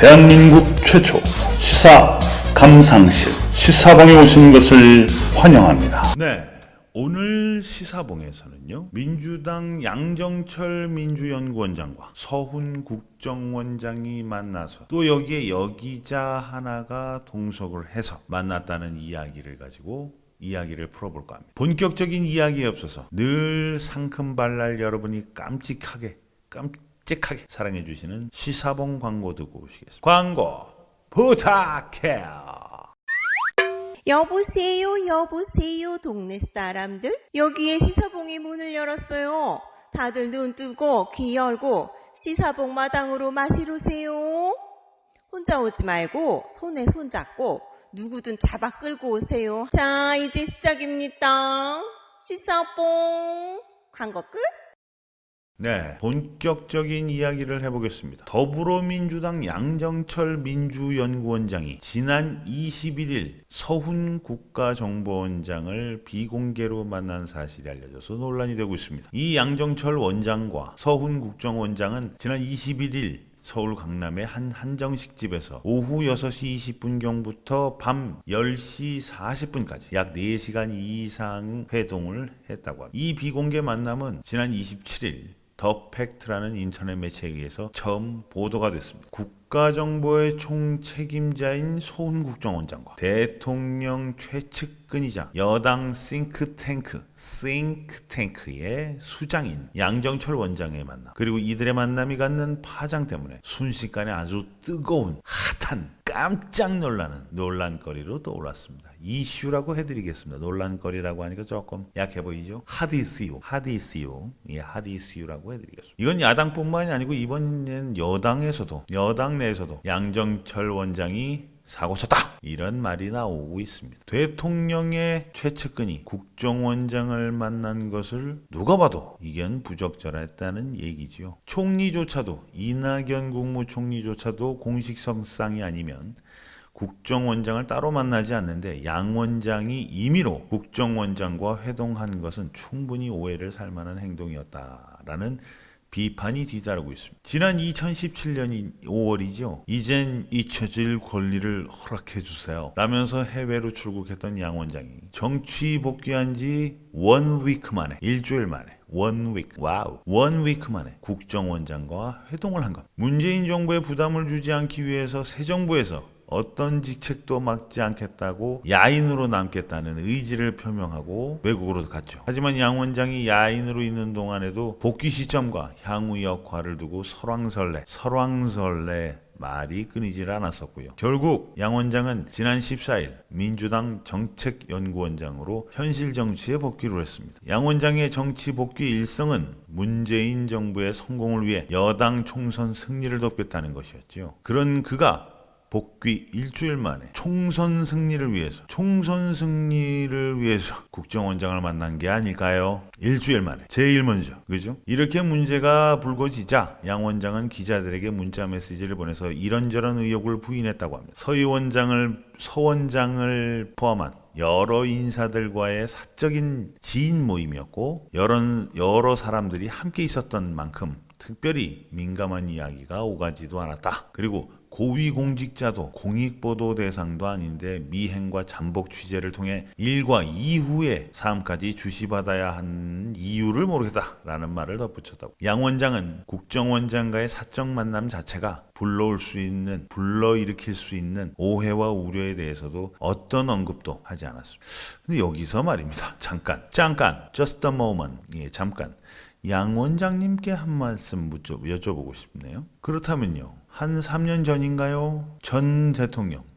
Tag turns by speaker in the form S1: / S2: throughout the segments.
S1: 대한민국 최초 시사 감상실 시사봉에 오신 것을 환영합니다.
S2: 네, 오늘 시사봉에서는요, 민주당 양정철 민주연구원장과 서훈 국정원장이 만나서 또 여기에 여기자 하나가 동석을 해서 만났다는 이야기를 가지고 이야기를 풀어볼까 합니다. 본격적인 이야기에 앞서서 늘 상큼발랄 여러분이 깜찍하게 사랑해 주시는 시사봉 광고 듣고 오시겠습니다. 광고 부탁해요.
S3: 여보세요 동네 사람들, 여기에 시사봉이 문을 열었어요. 다들 눈 뜨고 귀 열고 시사봉 마당으로 마시러 오세요. 혼자 오지 말고 손에 손 잡고 누구든 잡아 끌고 오세요. 자, 이제 시작입니다. 시사봉 광고 끝.
S2: 네, 본격적인 이야기를 해보겠습니다. 더불어민주당 양정철 민주연구원장이 지난 21일 서훈 국가정보원장을 비공개로 만난 사실이 알려져서 논란이 되고 있습니다. 이 양정철 원장과 서훈 국정원장은 지난 21일 서울 강남의 한 한정식집에서 오후 6시 20분경부터 밤 10시 40분까지 약 4시간 이상 회동을 했다고 합니다. 이 비공개 만남은 지난 27일 더 팩트라는 인터넷 매체에 의해서 처음 보도가 됐습니다. 국가정보의 총책임자인 서훈 국정원장과 대통령 최측근이자 여당 싱크탱크의 수장인 양정철 원장의 만남, 그리고 이들의 만남이 갖는 파장 때문에 순식간에 아주 뜨거운 핫한 깜짝 놀라는 논란거리로 떠올랐습니다. 이슈라고 해드리겠습니다. 논란거리라고 하니까 조금 약해 보이죠? 핫 이슈. 예, 핫 이슈라고 해드리겠습니다. 이건 야당뿐만이 아니고 이번에는 여당 내에서도 양정철 원장이 사고 쳤다, 이런 말이 나오고 있습니다. 대통령의 최측근이 국정원장을 만난 것을 누가 봐도 이건 부적절했다는 얘기지요. 이낙연 국무총리조차도 공식성상이 아니면 국정원장을 따로 만나지 않는데 양 원장이 임의로 국정원장과 회동한 것은 충분히 오해를 살 만한 행동이었다라는 비판이 뒤따르고 있습니다. 지난 2017년 5월이죠. 이젠 잊혀질 권리를 허락해 주세요 라면서 해외로 출국했던 양 원장이 정치 복귀한 지 일주일 만에 국정원장과 회동을 한 것. 문재인 정부에 부담을 주지 않기 위해서 새 정부에서 어떤 직책도 맡지 않겠다고 야인으로 남겠다는 의지를 표명하고 외국으로 갔죠. 하지만 양 원장이 야인으로 있는 동안에도 복귀 시점과 향후 역할을 두고 설왕설래 말이 끊이질 않았었고요. 결국 양 원장은 지난 14일 민주당 정책연구원장으로 현실 정치에 복귀를 했습니다. 양 원장의 정치 복귀 일성은 문재인 정부의 성공을 위해 여당 총선 승리를 돕겠다는 것이었죠. 그런 그가 복귀 일주일 만에 총선 승리를 위해서 국정원장을 만난 게 아닐까요? 일주일 만에. 제일 먼저. 그죠? 이렇게 문제가 불거지자 양 원장은 기자들에게 문자 메시지를 보내서 이런저런 의혹을 부인했다고 합니다. 서 원장을 포함한 여러 인사들과의 사적인 지인 모임이었고 여러 사람들이 함께 있었던 만큼 특별히 민감한 이야기가 오가지도 않았다. 그리고 고위공직자도 공익보도 대상도 아닌데 미행과 잠복 취재를 통해 일과 이후의 삶까지 주시받아야 하는 이유를 모르겠다라는 말을 덧붙였다고. 양 원장은 국정원장과의 사적 만남 자체가 불러일으킬 수 있는 오해와 우려에 대해서도 어떤 언급도 하지 않았습니다. 근데 여기서 말입니다. 잠깐, just a moment. 잠깐. 양 원장님께 한 말씀 여쭤보고 싶네요. 그렇다면요, 한 3년 전인가요?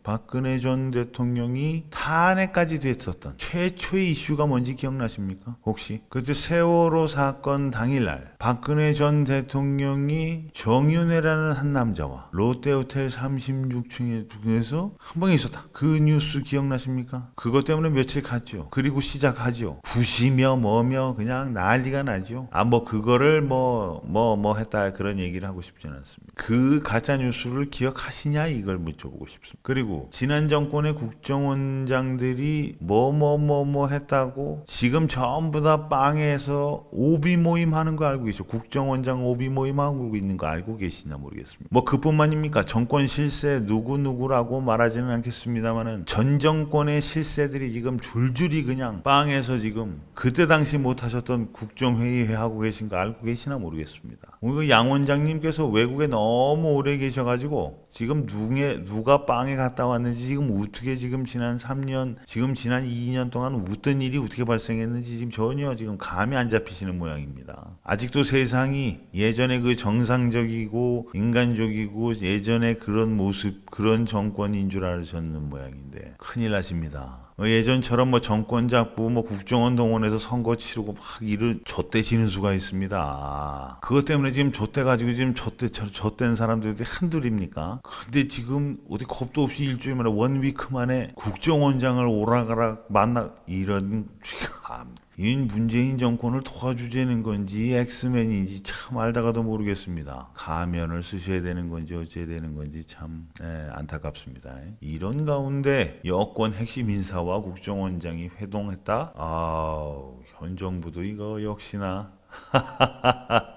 S2: 박근혜 전 대통령이 탄핵까지 됐었던 최초의 이슈가 뭔지 기억나십니까? 혹시? 그때 세월호 사건 당일날 박근혜 전 대통령이 정윤회라는 한 남자와 롯데호텔 36층에서 한 방에 있었다. 그 뉴스 기억나십니까? 그것 때문에 며칠 갔죠. 그리고 시작하죠. 구시며 뭐며 그냥 난리가 나죠. 그거를 했다 그런 얘기를 하고 싶지는 않습니다. 않습니다. 그 가짜 뉴스를 기억하시냐 이걸 여쭤보고 싶습니다. 그리고 지난 정권의 국정원장들이 뭐 했다고 지금 전부 다 빵에서 오비 모임 하는 거 알고 계시죠? 국정원장 오비 모임 하고 있는 거 알고 계시나 모르겠습니다. 뭐 그뿐만입니까? 정권 실세 누구라고 말하지는 않겠습니다만은 전 정권의 실세들이 지금 줄줄이 그냥 빵에서 지금 그때 당시 못하셨던 국정회의 하고 계신 거 알고 계시나 모르겠습니다. 오늘 양 원장님께서 외국에 너무 오래 계셔가지고 지금 누가 빵에 갔다 왔는지 지금 어떻게 지금 지난 3년 지금 지난 2년 동안 어떤 일이 어떻게 발생했는지 지금 전혀 지금 감이 안 잡히시는 모양입니다. 아직도 세상이 예전에 그 정상적이고 인간적이고 예전에 그런 모습 그런 정권인 줄 아셨는 모양인데 큰일 나십니다. 예전처럼 뭐 정권 잡고 뭐 국정원 동원해서 선거 치르고 막 이런 좆대지는 수가 있습니다. 그것 때문에 지금 좆대가지고 지금 좆된 사람들이 한둘입니까? 근데 지금 어디 겁도 없이 일주일 만에 원위크 만에 국정원장을 오락가락 만나 이런 이 문재인 정권을 도와주자는 건지 엑스맨인지 참 알다가도 모르겠습니다. 가면을 쓰셔야 되는 건지 어찌해야 되는 건지 참 안타깝습니다. 이런 가운데 여권 핵심 인사와 국정원장이 회동했다? 현 정부도 이거 역시나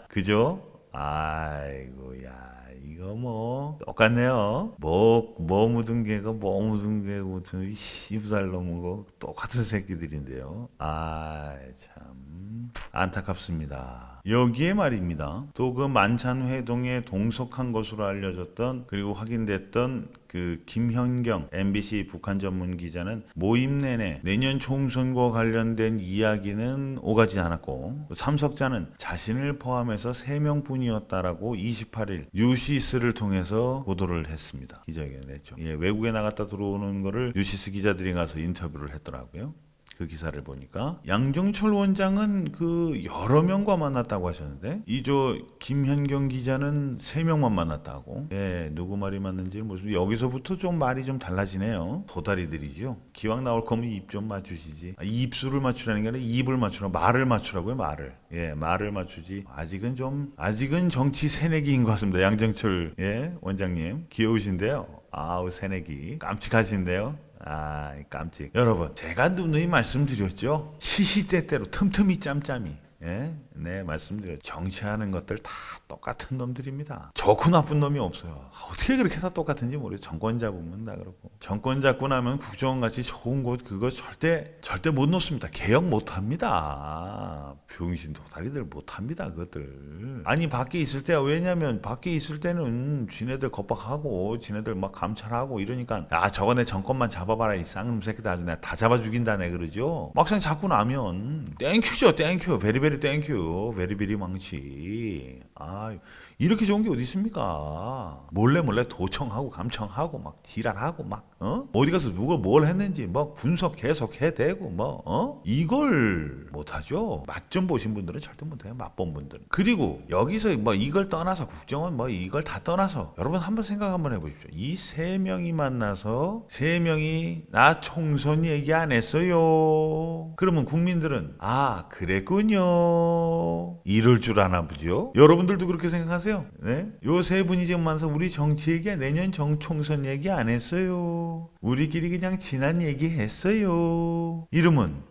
S2: 그죠? 아이고야 이거 뭐 똑같네요. 뭐 묻은 개가 뭐 묻은 개고 씨부달 넘은 거 똑같은 새끼들인데요. 참 안타깝습니다. 여기에 말입니다. 또 그 만찬 회동에 동석한 것으로 알려졌던 그리고 확인됐던 그 김현경 MBC 북한 전문 기자는 모임 내내 내년 총선과 관련된 이야기는 오가지 않았고 참석자는 자신을 포함해서 3명뿐이었다라고 28일 뉴시스를 통해서 보도를 했습니다. 기자회견을 했죠. 외국에 나갔다 들어오는 거를 뉴시스 기자들이 가서 인터뷰를 했더라고요. 그 기사를 보니까 양정철 원장은 그 여러 명과 만났다고 하셨는데 이저 김현경 기자는 3명만 만났다고. 누구 말이 맞는지 모르겠어요. 여기서부터 좀 말이 좀 달라지네요. 도다리들이죠. 기왕 나올 거면 입 좀 맞추시지. 입술을 맞추라는 게 아니라 입을 맞추라. 말을 맞추라고요. 말을 맞추지. 아직은 정치 새내기인 것 같습니다. 양정철 원장님 귀여우신데요. 새내기 깜찍하신데요. 깜찍. 여러분, 제가 누누이 말씀드렸죠. 시시때때로 틈틈이 짬짬이. 말씀드렸죠. 정치하는 것들 다 똑같은 놈들입니다. 좋고 나쁜 놈이 없어요. 어떻게 그렇게 다 똑같은지 모르겠어요. 정권 잡으면 다 그렇고. 정권 잡고 나면 국정원같이 좋은 곳 그거 절대 못 놓습니다. 개혁 못합니다. 병신 도다리들 못합니다. 그것들. 아니 밖에 있을 때야. 왜냐면 밖에 있을 때는 지네들 겁박하고 지네들 막 감찰하고 이러니까 저거 내 정권만 잡아봐라 이 쌍놈 새끼들 아주 내가 다 잡아 죽인다네 그러죠. 막상 잡고 나면 땡큐죠. 땡큐. 베리베리 땡큐. 베리베리 망치. 이렇게 좋은 게 어디 있습니까? 몰래 도청하고 감청하고 막 지랄하고 막 어디 가서 누가 뭘 했는지 뭐 분석 계속 해대고 이걸 못하죠. 맛 좀 보신 분들은 절대 못해요. 맛본 분들은. 그리고 여기서 이걸 떠나서 국정원 이걸 다 떠나서 여러분 한번 생각 한번 해보십시오. 이 3명이 만나서 3명이 나 총선 얘기 안 했어요. 그러면 국민들은 그랬군요. 이럴 줄 아나 보죠. 여러분들도 그렇게 생각하세요? 네? 요 3분이 지금 만나서 우리 정치 얘기 내년 총선 얘기 안 했어요. 우리끼리 그냥 지난 얘기 했어요. 이러면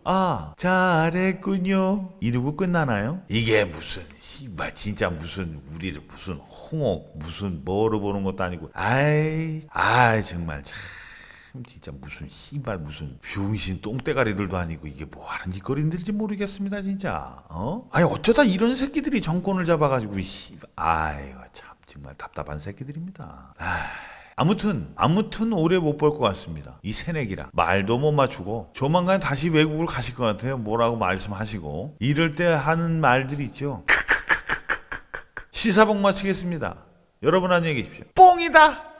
S2: 잘했군요. 이러고 끝나나요? 이게 무슨 씨발 진짜 무슨 우리를 무슨 홍옥 무슨 뭐로 보는 것도 아니고 정말 참 진짜 무슨 씨발 무슨 병신 똥대가리들도 아니고 이게 뭐 하는 짓거리인지 모르겠습니다 진짜. 어쩌다 이런 새끼들이 정권을 잡아가지고 씨발 참 정말 답답한 새끼들입니다. 아무튼 오래 못 볼 것 같습니다. 이 새내기라 말도 못 맞추고 조만간 다시 외국을 가실 것 같아요. 뭐라고 말씀하시고 이럴 때 하는 말들이 있죠. 시사복 마치겠습니다. 여러분 안녕히 계십시오. 뽕이다.